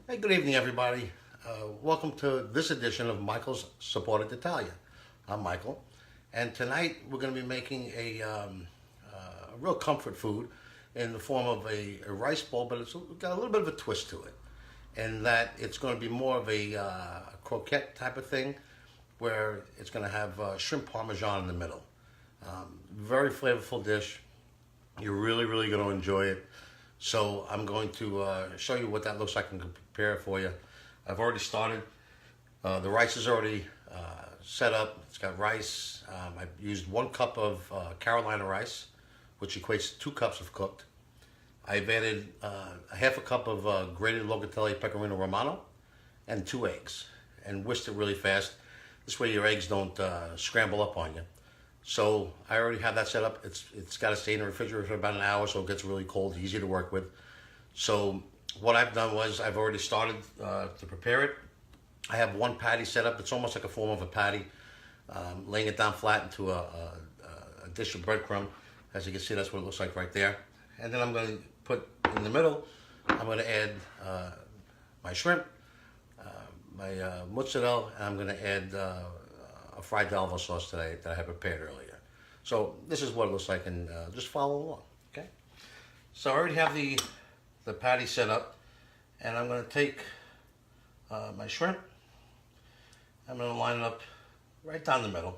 Hey, good evening, everybody. Welcome to this edition of Michael's Supported Italia. I'm Michael, and tonight we're going to be making a real comfort food in the form of a rice bowl, but it's got a little bit of a twist to it, in that it's going to be more of a croquette type of thing, where it's going to have shrimp parmesan in the middle. Very flavorful dish. You're really going to enjoy it. So I'm going to show you what that looks like and prepare it for you. I've already started. The rice is already set up. It's got rice. I've used 1 cup of Carolina rice, which equates to 2 cups of cooked. I've added a half a cup of grated Locatelli Pecorino Romano and 2 eggs, and whisked it really fast. This way your eggs don't scramble up on you. So I already have that set up. It's got to stay in the refrigerator for about an hour, so it gets really cold, easy to work with. So what I've done was I've already started to prepare it. I have 1 patty set up. It's almost like a form of a patty. Laying it down flat into a dish of breadcrumb. As you can see, that's what it looks like right there. And then I'm going to put in the middle, I'm going to add my shrimp, my mozzarella, and I'm going to add a fried d'alvo sauce that I had prepared earlier. So this is what it looks like, and just follow along, okay? So I already have the patty set up, and I'm going to take my shrimp. I'm going to line it up right down the middle.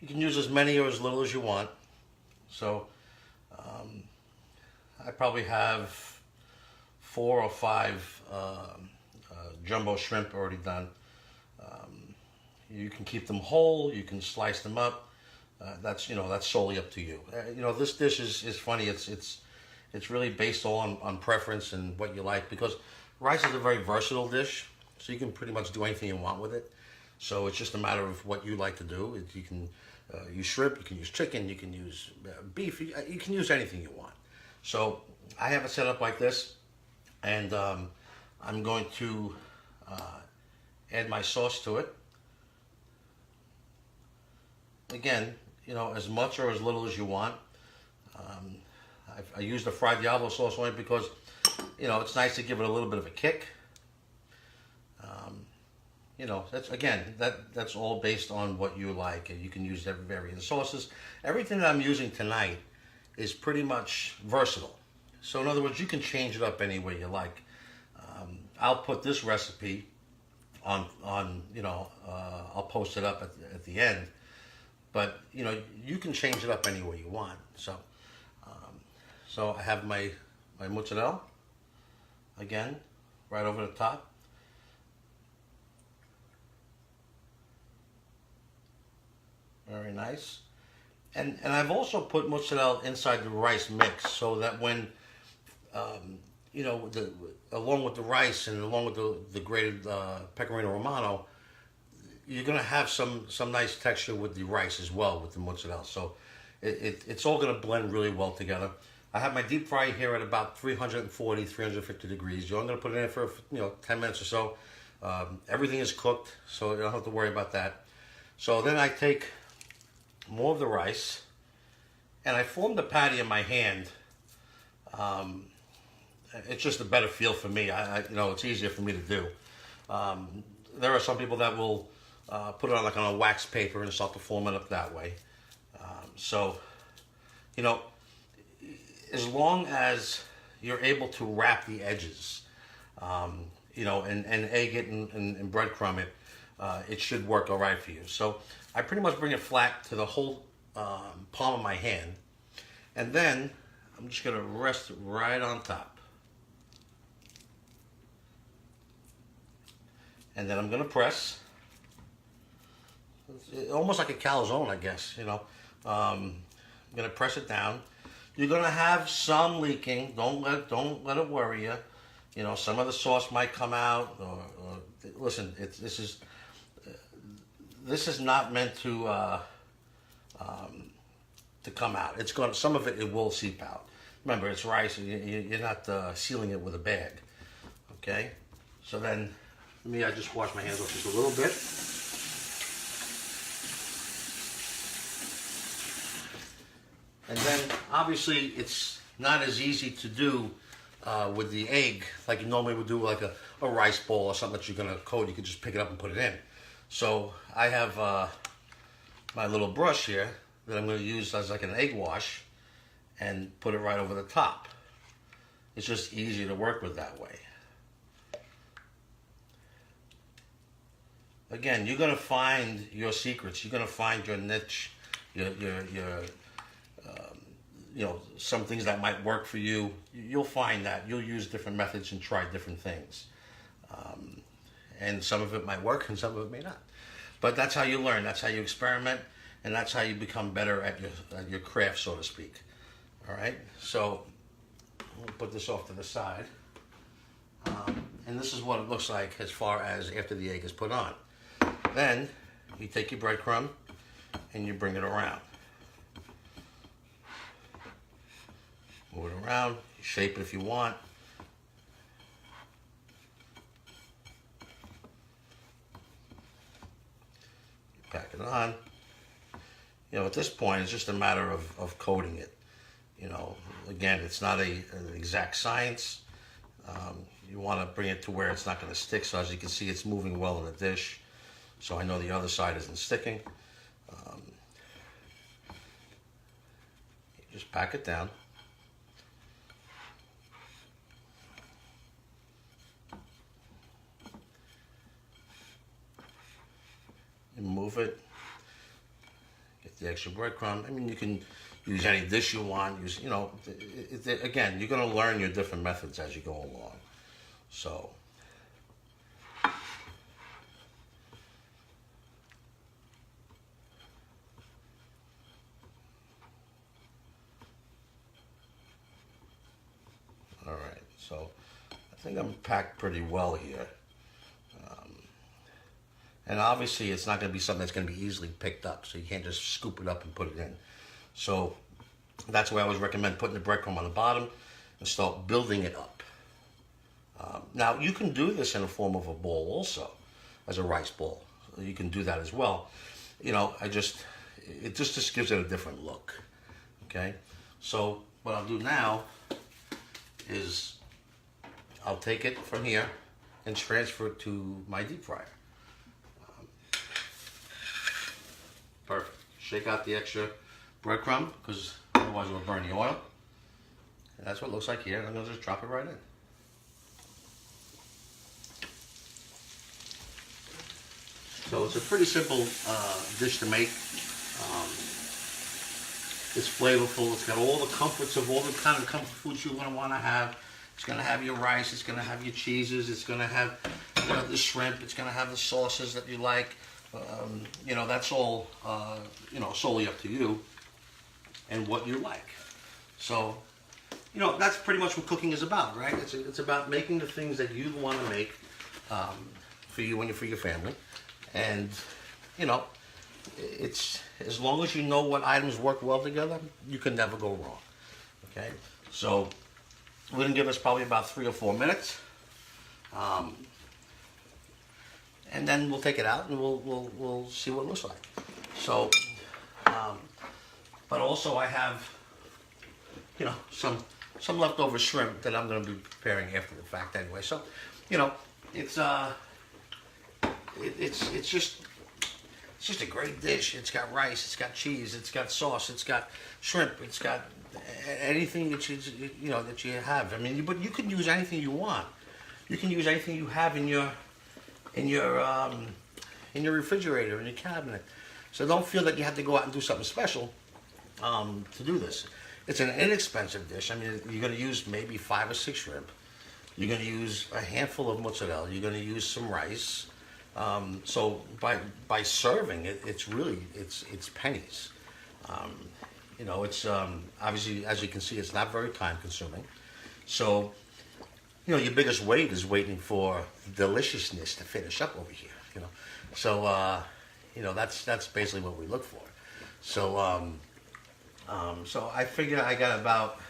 You can use as many or as little as you want. So I probably have 4 or 5 jumbo shrimp already done. You can keep them whole. You can slice them up. That's solely up to you. This dish is funny. It's really based all on preference and what you like, because rice is a very versatile dish, so you can pretty much do anything you want with it. So it's just a matter of what you like to do. You can use shrimp, you can use chicken, you can use beef, you can use anything you want. So I have it set up like this, and I'm going to add my sauce to it. Again, as much or as little as you want. I used the fried d'alvo sauce only because, it's nice to give it a little bit of a kick. That's all based on what you like, and you can use every varying sauces. Everything that I'm using tonight is pretty much versatile. So in other words, you can change it up any way you like. I'll put this recipe on I'll post it up at the end. But you can change it up any way you want. So I have my mozzarella again right over the top. Very nice. And I've also put mozzarella inside the rice mix, so that when along with the rice and along with the grated Pecorino Romano, you're going to have some nice texture with the rice as well, with the mozzarella. So it's all going to blend really well together. I have my deep fry here at about 340, 350 degrees. You're only going to put it in for 10 minutes or so. Everything is cooked, so you don't have to worry about that. So then I take more of the rice, and I form the patty in my hand. It's just a better feel for me. It's easier for me to do. There are some people that will put it on a wax paper and start to form it up that way. As long as you're able to wrap the edges, and egg it and breadcrumb it, it should work all right for you. So I pretty much bring it flat to the whole palm of my hand, and then I'm just going to rest it right on top. And then I'm going to press. Almost like a calzone, I guess, I'm going to press it down. You're going to have some leaking. Don't let it worry you. Some of the sauce might come out. Or listen, this is not meant to come out. Some of it will seep out. Remember, it's rice. You're not sealing it with a bag. Okay. So then, I just wash my hands off just a little bit. And then, obviously, it's not as easy to do with the egg, like you normally would do like a rice bowl or something that you're gonna coat. You can just pick it up and put it in. So I have my little brush here that I'm gonna use as like an egg wash and put it right over the top. It's just easier to work with that way. Again, you're gonna find your secrets. You're gonna find your niche, your you know, some things that might work for you. You'll find that you'll use different methods and try different things, and some of it might work and some of it may not. But that's how you learn. That's how you experiment, and that's how you become better at your craft, so to speak. All right. So we'll put this off to the side, and this is what it looks like as far as after the egg is put on. Then you take your breadcrumb and you bring it around. Move it around, you shape it if you want. You pack it on. You know, at this point, it's just a matter of coating it. You know, again, it's not an exact science. You want to bring it to where it's not going to stick. So as you can see, it's moving well in the dish. So I know the other side isn't sticking. You just pack it down. And move it. Get the extra breadcrumb. I mean, you can use any dish you want. Use, you know, again, you're going to learn your different methods as you go along. So. All right, so I think I'm packed pretty well here. And obviously it's not going to be something that's going to be easily picked up, so you can't just scoop it up and put it in. So that's why I always recommend putting the breadcrumb on the bottom and start building it up. Now you can do this in the form of a bowl also, as a rice bowl. You can do that as well. You know, it just gives it a different look. Okay, so what I'll do now is I'll take it from here and transfer it to my deep fryer. Perfect. Shake out the extra breadcrumb because otherwise it will burn the oil. And that's what it looks like here. I'm going to just drop it right in. So it's a pretty simple dish to make. It's flavorful. It's got all the comforts of all the kind of comfort foods you're going to want to have. It's going to have your rice. It's going to have your cheeses. It's going to have the shrimp. It's going to have the sauces that you like. You know, that's all, you know, solely up to you and what you like. So, you know, that's pretty much what cooking is about, right? It's about making the things that you want to make for you and for your family. And, you know, it's as long as you know what items work well together, you can never go wrong. Okay? So, we're going to give this probably about 3 or 4 minutes. And then we'll take it out and we'll see what it looks like. So, but also I have, you know, some leftover shrimp that I'm going to be preparing after the fact anyway. So, you know, it's just a great dish. It's got rice, it's got cheese, it's got sauce, it's got shrimp, it's got anything that you know that you have. I mean, but you can use anything you want. You can use anything you have in your refrigerator, in your cabinet. So don't feel that you have to go out and do something special to do this. It's an inexpensive dish. I mean, you're going to use maybe 5 or 6 shrimp. You're going to use a handful of mozzarella. You're going to use some rice. So by serving it, it's really it's pennies. You know, it's obviously, as you can see, it's not very time consuming. So, you know, your biggest wait is waiting for deliciousness to finish up over here. You know, so you know that's basically what we look for. So so I figure I got about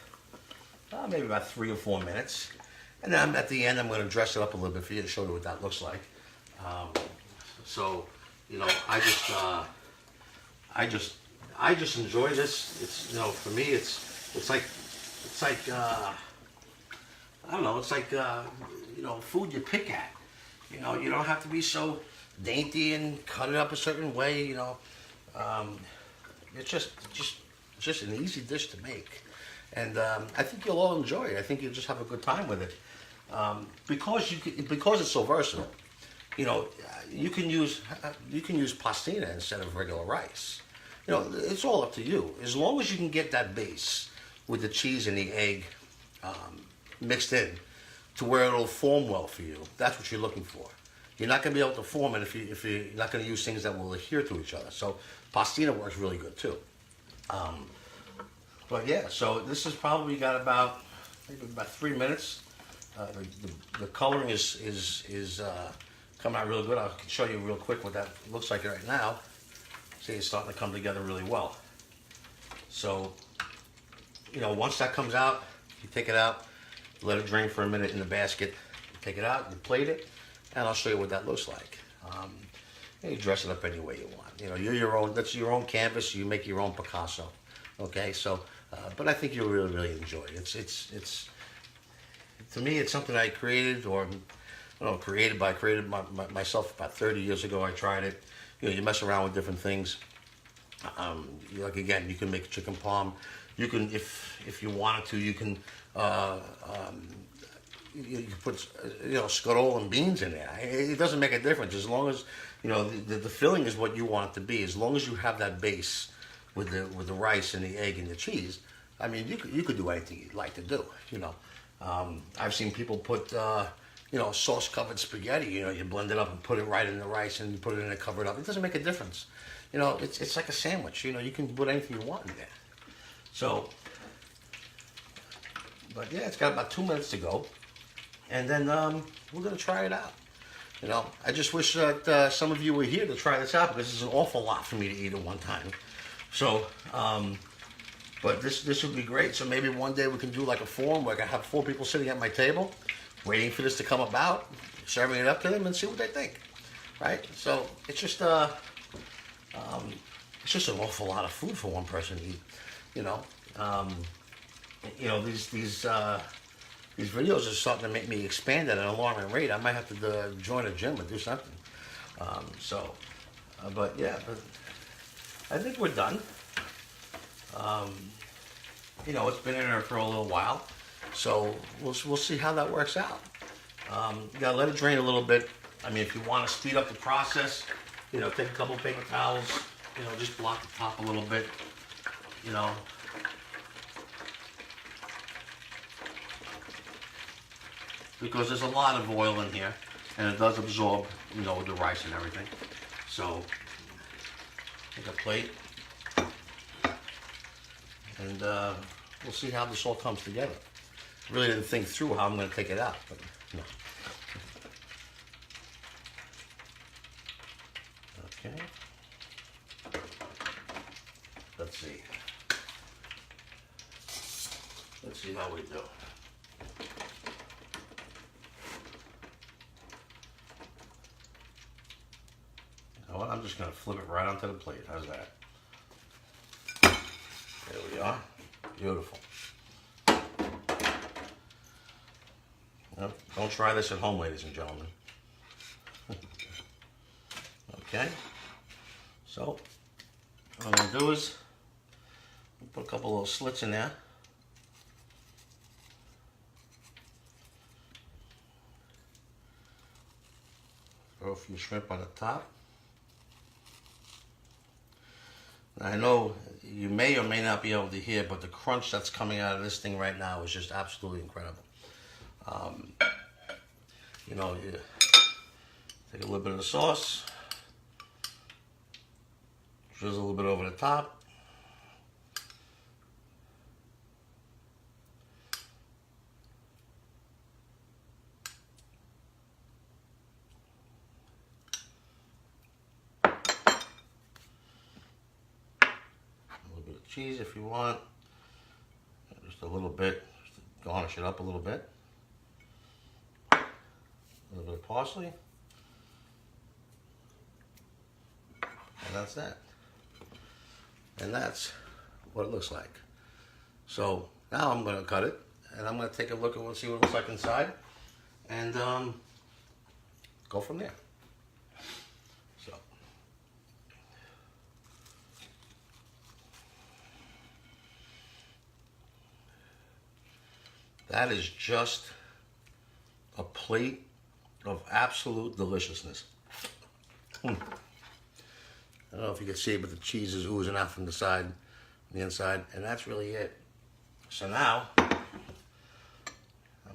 maybe about 3 or 4 minutes, and then at the end I'm going to dress it up a little bit for you to show you what that looks like. So you know, I just enjoy this. It's, you know, for me it's like don't know, it's like, you know, food you pick at. You know, you don't have to be so dainty and cut it up a certain way, you know. It's just an easy dish to make. And I think you'll all enjoy it. I think you'll just have a good time with it. Because it's so versatile, you know, you can use pastina instead of regular rice. You know, it's all up to you. As long as you can get that base with the cheese and the egg mixed in to where it'll form well for you, that's what you're looking for. You're not going to be able to form it if you're not going to use things that will adhere to each other. So pastina works really good too. But yeah, so this has probably got maybe about 3 minutes. The coloring is coming out real good. I can show you real quick what that looks like right now. See, it's starting to come together really well. So, you know, once that comes out, you take it out, let it drain for a minute in the basket. You take it out, you plate it, and I'll show you what that looks like. You dress it up any way you want. You know, you're your own. That's your own canvas. You make your own Picasso. Okay, so, but I think you'll really enjoy it. It's to me, it's something I created, or I don't know, created myself about 30 years ago. I tried it. You know, you mess around with different things. Like again, you can make chicken parm. You can, if you wanted to, you can you can put scuttle and beans in there. It doesn't make a difference as long as you know the filling is what you want it to be. As long as you have that base with the rice and the egg and the cheese. I mean, you could do anything you'd like to do. You know, I've seen people put sauce covered spaghetti. You know, you blend it up and put it right in the rice and you put it in a covered up. It doesn't make a difference. You know, it's like a sandwich. You know, you can put anything you want in there. So, but yeah, it's got about 2 minutes to go, and then we're gonna try it out. You know, I just wish that some of you were here to try this out because it's an awful lot for me to eat at one time. So, but this would be great. So maybe one day we can do like a forum where I can have 4 people sitting at my table, waiting for this to come about, serving it up to them, and see what they think. Right? So it's just an awful lot of food for one person to eat. You know, these videos are starting to make me expand at an alarming rate. I might have to join a gym and do something. But I think we're done. You know, it's been in there for a little while, so we'll see how that works out. You gotta let it drain a little bit. I mean, if you want to speed up the process, you know, take a couple paper towels. You know, just block the top a little bit. You know. Because there's a lot of oil in here, and it does absorb, you know, the rice and everything. So, take a plate, and we'll see how this all comes together. Really didn't think through how I'm going to take it out, but no. Okay. Let's see. Let's see how we do. You know what? I'm just going to flip it right onto the plate. How's that? There we are. Beautiful. Well, don't try this at home, ladies and gentlemen. Okay. So, what I'm going to do is put a couple little slits in there. Throw a few shrimp on the top. I know you may or may not be able to hear, but the crunch that's coming out of this thing right now is just absolutely incredible. You know, you take a little bit of the sauce, drizzle a little bit over the top. Cheese if you want, just a little bit, just to garnish it up a little bit. A little bit of parsley, and that's that. And that's what it looks like. So now I'm going to cut it and I'm going to take a look and see what it looks like inside, and go from there. So, that is just a plate of absolute deliciousness. I don't know if you can see it, but the cheese is oozing out from the side, the inside, and that's really it. So now, I'm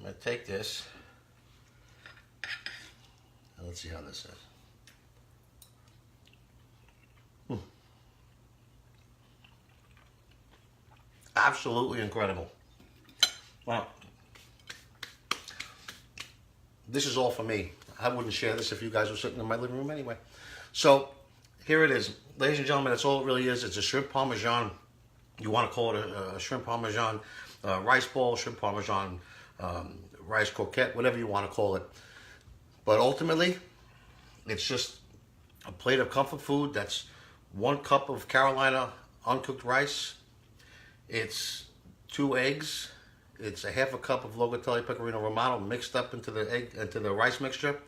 going to take this, and let's see how this is. Absolutely incredible. Wow. This is all for me. I wouldn't share this if you guys were sitting in my living room anyway. So, here it is. Ladies and gentlemen, that's all it really is. It's a shrimp parmesan. You want to call it a shrimp parmesan rice ball, shrimp parmesan rice croquette, whatever you want to call it. But ultimately, it's just a plate of comfort food. That's 1 cup of Carolina uncooked rice. It's 2 eggs. It's a half a cup of Locatelli Pecorino Romano mixed up into the rice mixture.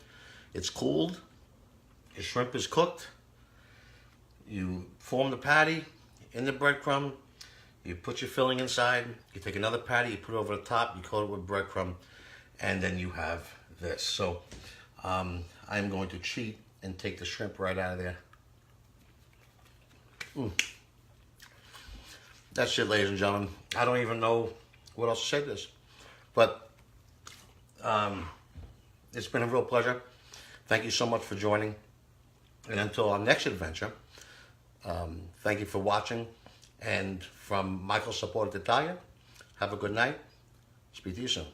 It's cooled. Your shrimp is cooked. You form the patty in the breadcrumb. You put your filling inside. You take another patty, you put it over the top, you coat it with breadcrumb, and then you have this. So I'm going to cheat and take the shrimp right out of there. That's it, ladies and gentlemen. I don't even know what else to say to this. But it's been a real pleasure. Thank you so much for joining. And until our next adventure, thank you for watching. And from Michael Support Italia, have a good night. Speak to you soon.